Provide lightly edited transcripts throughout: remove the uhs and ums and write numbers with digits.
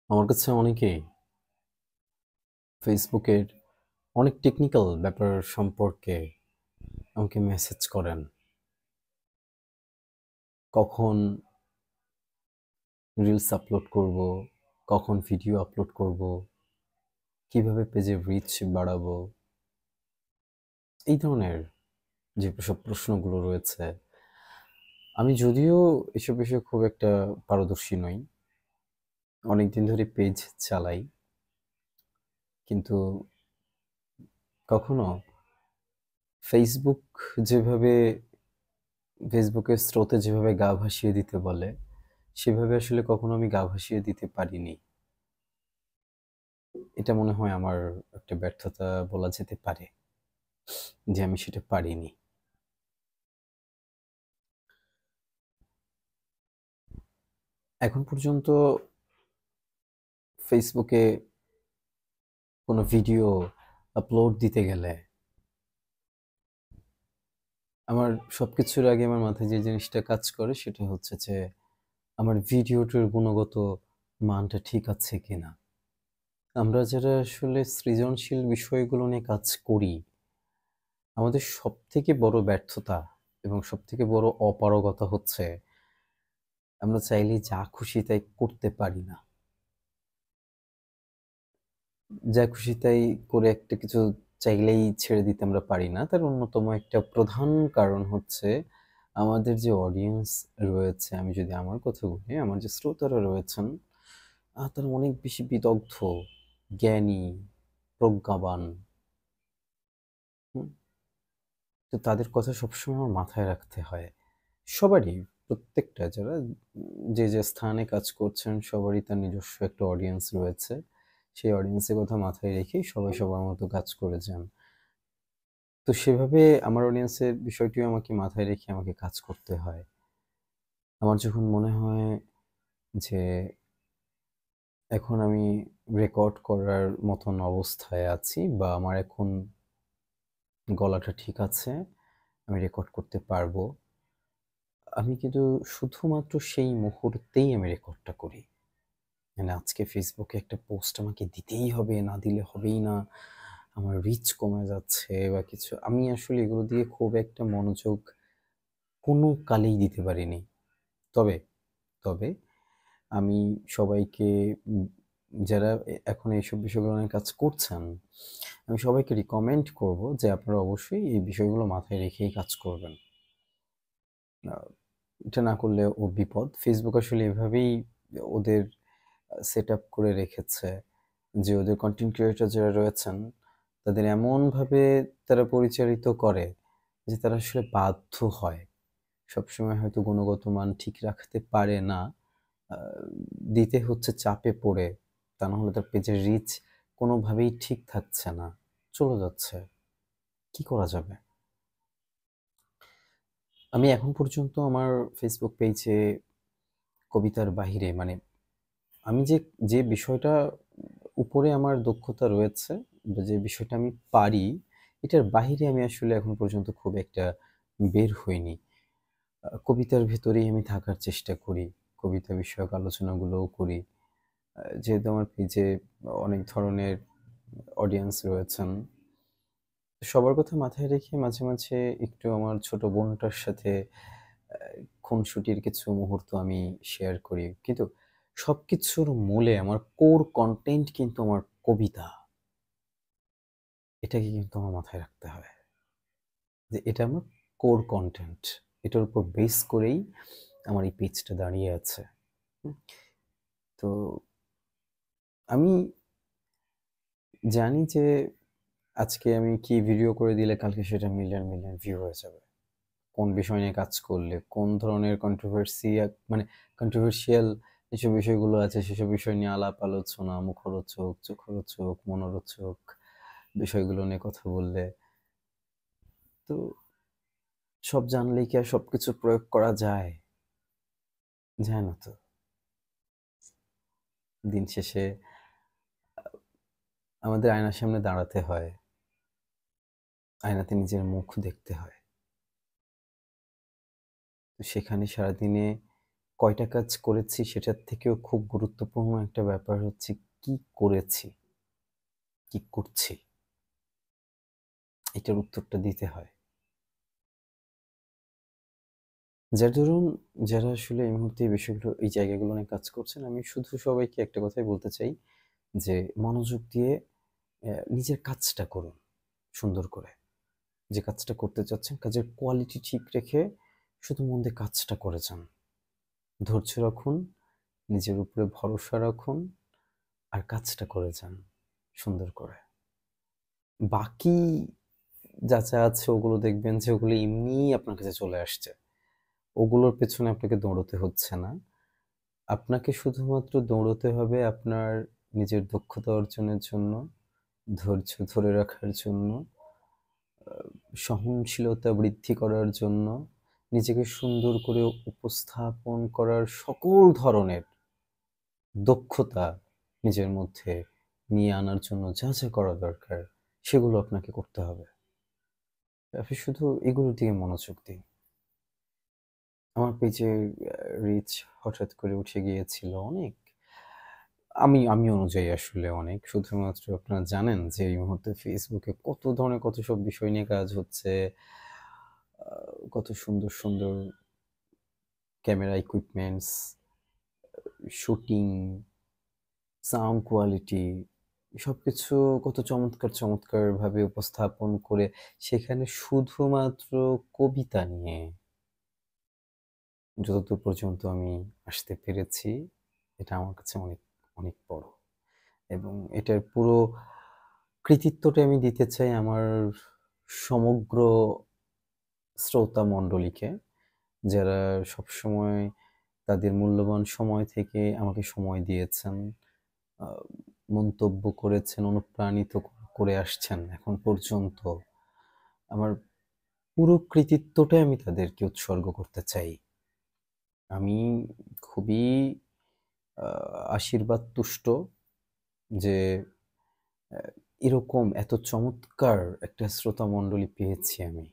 আমার কাছে অনেকেই ফেসবুকের অনেক টেকনিক্যাল ব্যাপার সম্পর্কে আমাকে মেসেজ করেন। কখন রিলস আপলোড করব, কখন ভিডিও আপলোড করব, কিভাবে পেজের রিচ বাড়াবো, এই ধরনের যে সব প্রশ্নগুলো রয়েছে। আমি যদিও এসব বিষয়ে খুব একটা পারদর্শী নই, অনেকদিন ধরে পেজ চালাই, কিন্তু কখনো ফেসবুক যেভাবে ফেসবুকের স্রোতে যেভাবে গা ভাসিয়ে দিতে বলে সেভাবে আসলে কখনো আমি গা ভাসিয়ে দিতে পারিনি। এটা মনে হয় আমার একটা ব্যর্থতা বলা যেতে পারে, যে আমি সেটা পারিনি। এখন পর্যন্ত ফেসবুকে কোনো ভিডিও আপলোড দিতে গেলে আমার সবকিছুর আগে আমার মাথায় যে জিনিসটা কাজ করে সেটা হচ্ছে যে আমার ভিডিওটার গুণগত মানটা ঠিক আছে কিনা। আমরা যারা আসলে সৃজনশীল বিষয়গুলো নিয়ে কাজ করি, আমাদের সবথেকে বড় ব্যর্থতা এবং সবথেকে বড় অপারগতা হচ্ছে আমরা চাইলেই যা খুশি তাই করতে পারি না। যা খুশি তাই করে একটা কিছু চাইলেই ছেড়ে দিতে আমরা পারি না। তার অন্যতম একটা প্রধান কারণ হচ্ছে আমাদের যে অডিয়েন্স রয়েছে, আমি যদি আমার কথা বলি, আমার যে শ্রোতারা রয়েছেন, তারা অনেক বেশি বিদগ্ধ, জ্ঞানী, প্রজ্ঞাবান। হুম? তো তাদের কথা সবসময় আমার মাথায় রাখতে হয়। সবারই, প্রত্যেকটা যারা যে স্থানে কাজ করছেন সবারই তার নিজস্ব একটা অডিয়েন্স রয়েছে। সেই অডিয়েন্সের কথা মাথায় রেখেই সবাই সবার মতো কাজ করে যান। তো সেভাবে আমার অডিয়েন্সের বিষয়টিও আমাকে মাথায় রেখে আমাকে কাজ করতে হয়। আমার যখন মনে হয় যে এখন আমি রেকর্ড করার মতন অবস্থায় আছি বা আমার এখন গলাটা ঠিক আছে, আমি রেকর্ড করতে পারবো, আমি কিন্তু শুধুমাত্র সেই মুহূর্তেই আমি রেকর্ডটা করি। মানে আজকে ফেসবুকে একটা পোস্ট আমাকে দিতেই হবে, না দিলে হবেই না, আমার রিচ কমে যাচ্ছে বা কিছু, আমি আসলে এগুলো দিয়ে খুব একটা মনোযোগ কোনো কালেই দিতে পারিনি। তবে তবে আমি সবাইকে, উম যারা এখন এইসব বিষয়গুলো নিয়ে কাজ করছেন, আমি সবাইকে রিকমেন্ড করব যে আপনারা অবশ্যই এই বিষয়গুলো মাথায় রেখেই কাজ করবেন। আ এটা না করলে বিপদ। ফেসবুক আসলে এভাবেই ওদের সেটআপ করে রেখেছে যে ওদের কনটেন্ট ক্রিয়েটর যারা রয়েছেন, তাদের এমনভাবে তারা পরিচালিত করে যে তারা আসলে বাধ্য হয়। সবসময় হয়তো গুণগত মান ঠিক রাখতে পারে না। আ দিতে হচ্ছে চাপে পড়ে। তা না হলে তার পেজের রিচ কোনোভাবেই ঠিক থাকছে না। চলে যাচ্ছে। কি করা যাবে? আমি এখন পর্যন্ত আমার ফেসবুক পেজে কবিতার বাহিরে, মানে আমি যে বিষয়টা উপরে আমার দক্ষতা রয়েছে বা যে বিষয়টা আমি পারি, এটার বাহিরে আমি আসলে এখন পর্যন্ত খুব একটা বের হইনি। কবিতার ভেতরেই আমি থাকার চেষ্টা করি। কবিতা বিষয়ক আলোচনাগুলোও করি। যেহেতু আমার পেজে অনেক ধরনের অডিয়েন্স রয়েছেন, সবার কথা মাথায় রেখে মাঝে, মাঝে একটু আমার ছোট বোনটার সাথে আ খুনসুটির কিছু মুহূর্ত আমি শেয়ার করি। কিন্তু সবকিছুর মূলে আমার কোর কনটেন্ট কিন্তু আমার কবিতা। এটাকে কিন্তু আমার মাথায় রাখতে হয়। যে এটা আমার কোর কনটেন্ট। এটার উপর বেস করেই আমার এই পেজটা দাঁড়িয়ে আছে। হুম? তো আমি জানি যে আজকে আমি কি ভিডিও করে দিলে কালকে সেটা মিলিয়ন, মিলিয়ন ভিউ হয়ে যাবে। কোন বিষয় নিয়ে কাজ করলে, কোন ধরনের মানে কন্ট্রোভার্সিয়াল যেসব বিষয়গুলো আছে সেসব বিষয় নিয়ে আলাপ আলোচনা, মুখরোচক, চোখরোচক, মনোরোচক বিষয়গুলো নিয়ে কথা বললে, তো সব জানলেই কি আর সবকিছু প্রয়োগ করা যায়? যায় না তো। দিন শেষে আমাদের আয়নার সামনে দাঁড়াতে হয়। আয়নাতে নিজের মুখ দেখতে হয়। তো সেখানে সারাদিনে কয়টা কাজ করেছি সেটার থেকেও খুব গুরুত্বপূর্ণ একটা ব্যাপার হচ্ছে কি করেছি, কি করছি? এটার উত্তরটা দিতে হয়। যার দরুন যারা আসলে এই মুহূর্তে এই বিষয়গুলো এই জায়গাগুলো নিয়ে কাজ করছেন, আমি শুধু সবাইকে একটা কথাই বলতে চাই যে মনোযোগ দিয়ে নিজের কাজটা করুন সুন্দর করে। যে কাজটা করতে চাচ্ছেন কাজের কোয়ালিটি ঠিক রেখে শুধু মন দিয়ে কাজটা করে যান। ধৈর্য রাখুন, নিজের উপরে ভরসা রাখুন আর কাজটা করে যান সুন্দর করে। বাকি যা আছে ওগুলো দেখবেন যে ওগুলো এমনিই আপনার কাছে চলে আসছে। ওগুলোর পেছনে আপনাকে দৌড়তে হচ্ছে না। আপনাকে শুধুমাত্র দৌড়তে হবে আপনার নিজের দক্ষতা অর্জনের জন্য, ধৈর্য ধরে রাখার জন্য, আ সহনশীলতা বৃদ্ধি করার জন্য, নিজেকে সুন্দর করে উপস্থাপন করার সকল ধরনের দক্ষতা নিজের মধ্যে নিয়ে আনার জন্য যা করা দরকার সেগুলো আপনাকে করতে হবে। আপনি শুধু এগুলোর দিকে মনোযোগ দিন। আমার পেজের রিচ হঠাৎ করে উঠে গিয়েছিল অনেক। আমি অনুযায়ী আসলে অনেক। শুধুমাত্র আপনারা জানেন যে এই মুহূর্তে ফেসবুকে কত ধরনের কত সব বিষয় নিয়ে কাজ হচ্ছে। আ কত সুন্দর camera equipments, shooting, sound quality সবকিছু কত চমৎকারভাবে উপস্থাপন করে সেখানে শুধুমাত্র কবিতা নিয়ে যতদূর পর্যন্ত আমি আসতে পেরেছি, এটা আমার কাছে অনেক বড়। এবং এটার পুরো কৃতিত্বটা আমি দিতে চাই আমার সমগ্র শ্রোতা মণ্ডলীকে, যারা সবসময় তাদের মূল্যবান সময় থেকে আমাকে সময় দিয়েছেন, আ মন্তব্য করেছেন, অনুপ্রাণিত করে আসছেন এখন পর্যন্ত। আমার পুরো কৃতিত্বটাই আমি তাদেরকে উৎসর্গ করতে চাই। আমি খুবই আ আশীর্বাদ তুষ্ট যে অ্যা এরকম এত চমৎকার একটা শ্রোতা মণ্ডলী পেয়েছি আমি।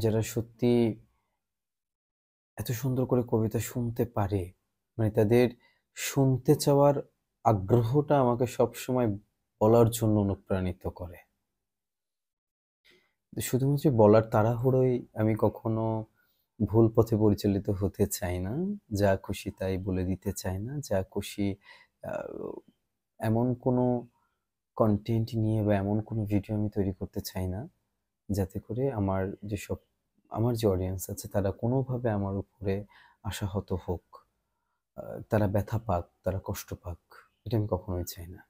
যারা সত্যি এত সুন্দর করে কবিতা শুনতে পারে। মানে তাদের শুনতে চাওয়ার আগ্রহটা আমাকে সবসময় বলার জন্য অনুপ্রাণিত করে। শুধুমাত্র বলার তাড়াহুড়োয় আমি কখনো ভুল পথে পরিচালিত হতে চাই না। যা খুশি তাই বলে দিতে চাই না। যা খুশি আ এমন কোনো কনটেন্ট নিয়ে বা এমন কোনো ভিডিও আমি তৈরি করতে চাই না, যাতে করে আমার যে অডিয়েন্স আছে তারা কোনোভাবে আমার উপরে আশাহত হোক। আ তারা ব্যথা পাক, তারা কষ্ট পাক। এটা আমি কখনোই চাই না।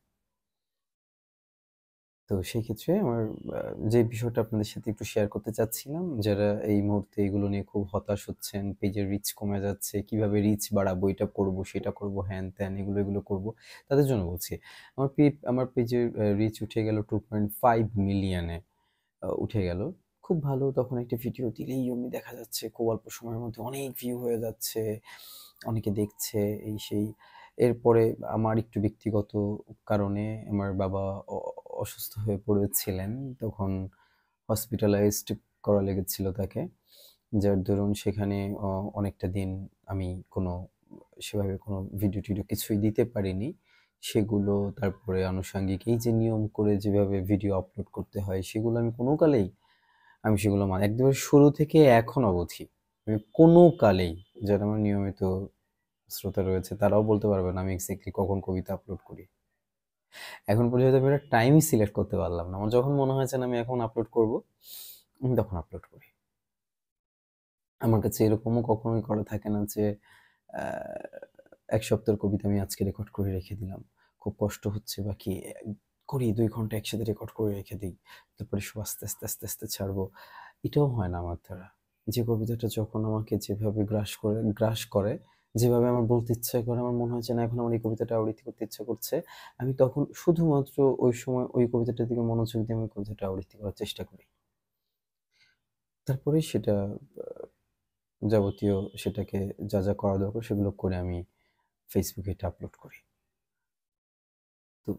তো সেই ক্ষেত্রে আমার আ যে বিষয়টা আপনাদের সাথে একটু শেয়ার করতে চাচ্ছিলাম, যারা এই মুহূর্তে এগুলো নিয়ে খুব হতাশ হচ্ছেন, পেজের রিচ কমে যাচ্ছে, কিভাবে রিচ বাড়াবো, এটা করব, সেটা করব, হ্যান-ত্যান এগুলো করব। তাদের জন্য বলছি। আমার পেজের রিচ উঠে গেল 2.5 মিলিয়নে উঠে গেল। খুব ভালো তখন একটা ভিডিও দিলেই অমনি দেখা যাচ্ছে খুব অল্প সময়ের মধ্যে অনেক ভিউ হয়ে যাচ্ছে। অনেকে দেখছে এই সেই। এরপরে আমার একটু ব্যক্তিগত কারণে আমার বাবা অ অসুস্থ হয়ে পড়েছিলেন। তখন হসপিটালাইজড করা লেগেছিল তাকে। যার দরুন সেখানে অনেকটা দিন আমি সেভাবে কোনো ভিডিও-টিডিও কিছুই দিতে পারিনি। সেগুলো তারপরে আনুষঙ্গিক এই যে নিয়ম করে যেভাবে ভিডিও আপলোড করতে হয় সেগুলো আমি সেগুলো একদম শুরু থেকে এখন অবধি আমি কোনো কালেই যারা আমার নিয়মিত শ্রোতা রয়েছে তারাও বলতে পারবে না আমি এক্সাক্টলি কখন কবিতা আপলোড করি। এখন পর্যন্ত আমি একটা টাইমই সিলেক্ট করতে পারলাম না। আমার যখন মনে হয়েছে না আমি এখন আপলোড করব, আমি তখন আপলোড করি। আমার কাছে এরকমও কখনোই করা থাকে না যে আ ১ সপ্তাহের কবিতা আমি আজকে রেকর্ড করে রেখে দিলাম। খুব কষ্ট হচ্ছে বা কি করি ২ ঘন্টা একসাথে রেকর্ড করে রেখে দেই। তারপরে সব আস্তে আস্তে ছাড়বো। এটাও হয় না আমার দ্বারা। যে কবিতাটা যখন আমাকে যেভাবে গ্রাস করে, যেভাবে আমার বলতে ইচ্ছা করে, আমার মনে হয় যে না এখন আমার এই কবিতাটা আবৃত্তি করতে ইচ্ছা করছে। আমি তখন শুধুমাত্র ওই সময় ওই কবিতাটার দিকে মনোযোগ দিয়ে আমি কবিতাটা আবৃত্তি করার চেষ্টা করি। তারপরে সেটা আ যাবতীয় সেটাকে যা করা দরকার সেগুলো করে আমি Facebook এ এটা আপলোড করি। তো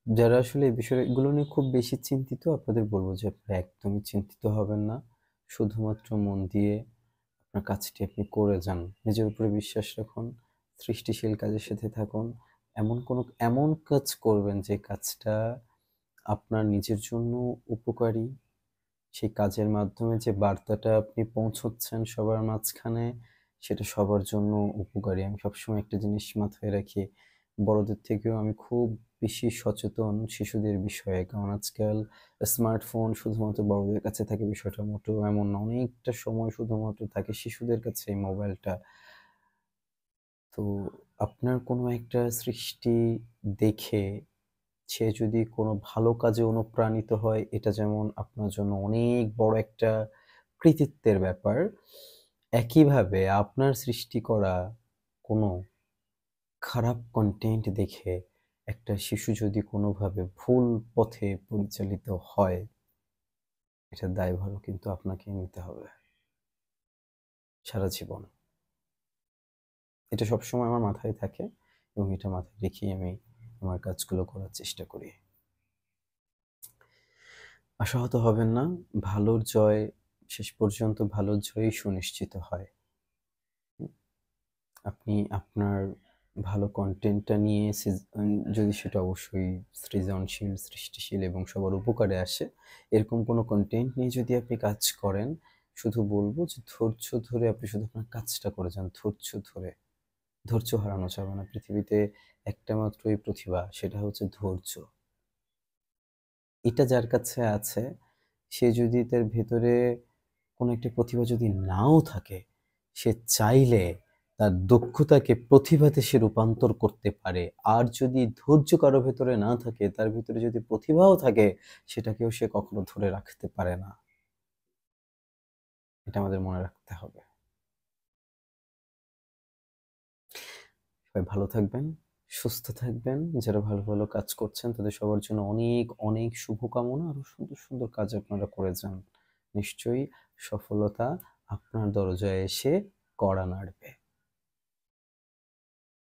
যারা আসলে এই বিষয়গুলো নিয়ে খুব বেশি চিন্তিত আপনাদের বলব যে আপনারা একদমই চিন্তিত হবেন না। শুধুমাত্র মন দিয়ে আপনার কাজটি আপনি করে যান। নিজের উপরে বিশ্বাস রাখুন, সৃষ্টিশীল কাজের সাথে থাকুন। এমন কাজ করবেন যে কাজটা আপনার নিজের জন্য উপকারী। সেই কাজের মাধ্যমে যে বার্তাটা আপনি পৌঁছচ্ছেন সবার মাঝখানে, সেটা সবার জন্য উপকারী। আমি সবসময় একটা জিনিস মাথায় রাখি, বড়দের থেকেও আমি খুব বেশি সচেতন শিশুদের বিষয়ে। কারণ আজকাল স্মার্টফোন শুধুমাত্র বড়দের কাছে থাকে বিষয়টা মোটেও এমন না। অনেকটা সময় শুধুমাত্র থাকে শিশুদের কাছে এই মোবাইলটা। তো আপনার কোনো একটা সৃষ্টি দেখে সে যদি কোনো ভালো কাজে অনুপ্রাণিত হয়, এটা যেমন আপনার জন্য অনেক বড় একটা কৃতিত্বের ব্যাপার। একইভাবে আপনার সৃষ্টি করা কোনো খারাপ কনটেন্ট দেখে একটা শিশু যদি কোনোভাবে ভুল পথে পরিচালিত হয়, এটার দায়ভারও কিন্তু আপনাকেই নিতে হবে সারা জীবন। এটা সবসময় আমার মাথায় থাকে এবং এটা মাথায় রেখেই আমি আমার কাজগুলো করার চেষ্টা করি। আশাহত হবেন না। ভালোর জয় শেষ পর্যন্ত ভালোর জয়ই সুনিশ্চিত হয়। হুম? আপনি আপনার ভালো কনটেন্টটা নিয়ে যদি সেটা অবশ্যই সৃজনশীল, সৃষ্টিশীল এবং সবার উপকারে আসে, এরকম কোনো কনটেন্ট নিয়ে যদি আপনি কাজ করেন, শুধু বলব যে ধৈর্য ধরে আপনি শুধু আপনার কাজটা করে যান। ধৈর্য ধরে। ধৈর্য হারানো যাবে না। পৃথিবীতে একটা মাত্রই প্রতিভা, সেটা হচ্ছে ধৈর্য। এটা যার কাছে আছে, সে যদি তার ভেতরে কোনো একটা প্রতিভা যদি নাও থাকে, সে চাইলে তার দক্ষতাকে প্রতিভাতে সে রূপান্তর করতে পারে। আর যদি ধৈর্য কারো ভেতরে না থাকে, তার ভেতরে যদি প্রতিভাও থাকে, সেটাকেও সে কখনো ধরে রাখতে পারে না। এটা আমাদের মনে রাখতে হবে। সবাই ভালো থাকবেন, সুস্থ থাকবেন। যারা ভালো, ভালো কাজ করছেন তাদের সবার জন্য অনেক, অনেক শুভকামনা। আরো সুন্দর, সুন্দর কাজ আপনারা করে যান। নিশ্চয়ই সফলতা আপনার দরজায় এসে কড়া নাড়বে।